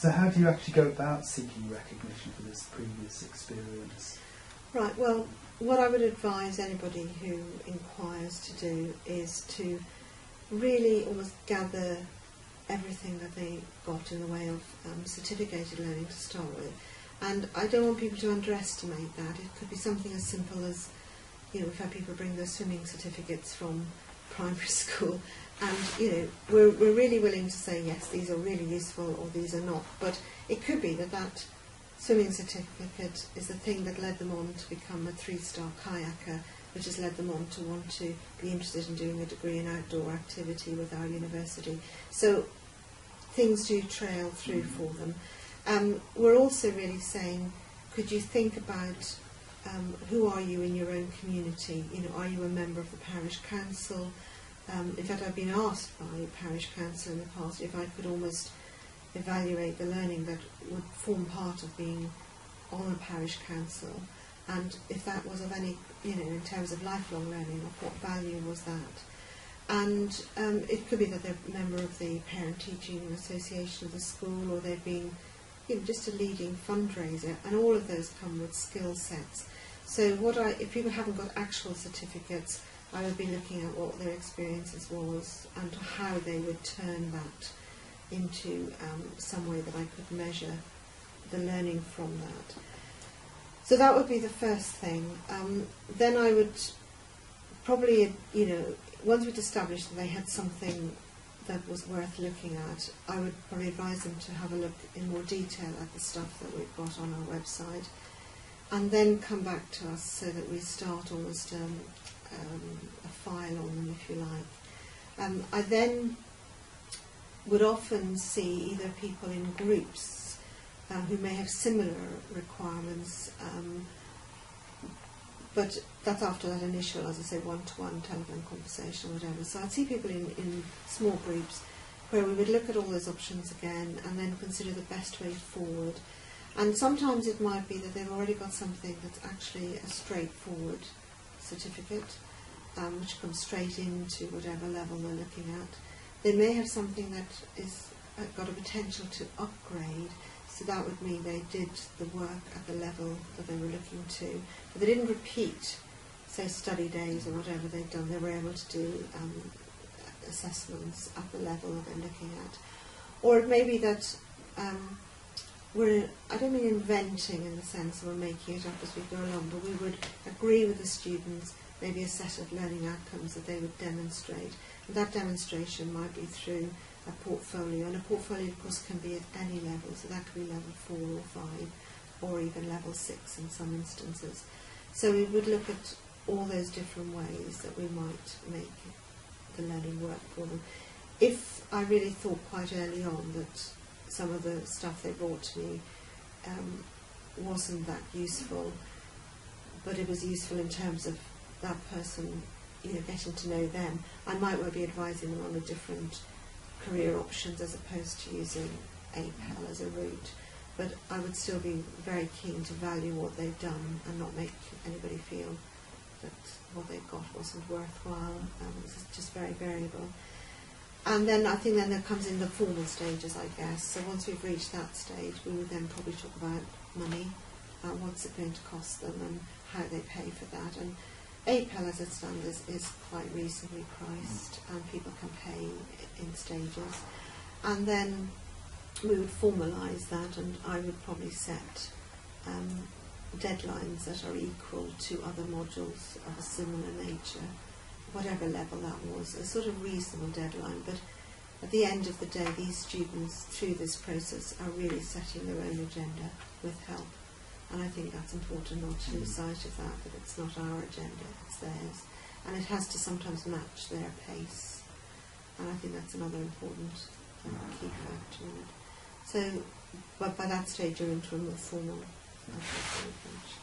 So how do you actually go about seeking recognition for this previous experience? Right, well, what I would advise anybody who inquires to do is to really almost gather everything that they got in the way of certificated learning to start with. And I don't want people to underestimate that. It could be something as simple as, you know, we've had people bring their swimming certificates from primary school, and, you know, we're really willing to say, yes, these are really useful or these are not. But it could be that that swimming certificate is the thing that led them on to become a 3-star kayaker, which has led them on to want to be interested in doing a degree in outdoor activity with our university. So things do trail through for them. We're also really saying, could you think about who are you in your own community? You know, are you a member of the parish council? In fact, I've been asked by parish council in the past if I could almost evaluate the learning that would form part of being on a parish council, and if that was of any, you know, in terms of lifelong learning, of what value was that. And it could be that they're a member of the Parent Teaching Association of the school, or they've been, you know, just a leading fundraiser, and all of those come with skill sets. So if people haven't got actual certificates, I would be looking at what their experiences was and how they would turn that into some way that I could measure the learning from that. So that would be the first thing. Then I would probably, you know, once we'd established that they had something that was worth looking at, I would probably advise them to have a look in more detail at the stuff that we've got on our website, and then come back to us so that we start almost a file on them, if you like. I then would often see either people in groups who may have similar requirements, but that's after that initial, as I say, one-to-one telephone conversation or whatever. So I'd see people in small groups where we would look at all those options again and then consider the best way forward. And sometimes it might be that they've already got something that's actually a straightforward certificate, which comes straight into whatever level they're looking at. They may have something that is got a potential to upgrade, so that would mean they did the work at the level that they were looking to. But they didn't repeat, say, study days or whatever they've done. They were able to do assessments at the level that they're looking at. Or it may be that I don't mean inventing in the sense that we're making it up as we go along, but we would agree with the students maybe a set of learning outcomes that they would demonstrate. And that demonstration might be through a portfolio, and a portfolio of course can be at any level, so that could be level 4 or 5 or even level 6 in some instances. So we would look at all those different ways that we might make the learning work for them. If I really thought quite early on that some of the stuff they brought to me wasn't that useful, but it was useful in terms of that person, you know, getting to know them, I might well be advising them on a different career options as opposed to using APEL as a route. But I would still be very keen to value what they've done and not make anybody feel that what they've got wasn't worthwhile. It's just very variable. And then I think then there comes in the formal stages, I guess. So once we've reached that stage, we would then probably talk about money, what's it going to cost them and how they pay for that. And APEL as it stands is quite reasonably priced, and people can pay in stages. And then we would formalise that, and I would probably set deadlines that are equal to other modules of a similar nature, whatever level that was, a sort of reasonable deadline. But at the end of the day, these students, through this process, are really setting their own agenda with help. And I think that's important not to lose sight of that it's not our agenda, it's theirs. And it has to sometimes match their pace. And I think that's another important key factor in it. So, but by that stage you're into a more formal approach.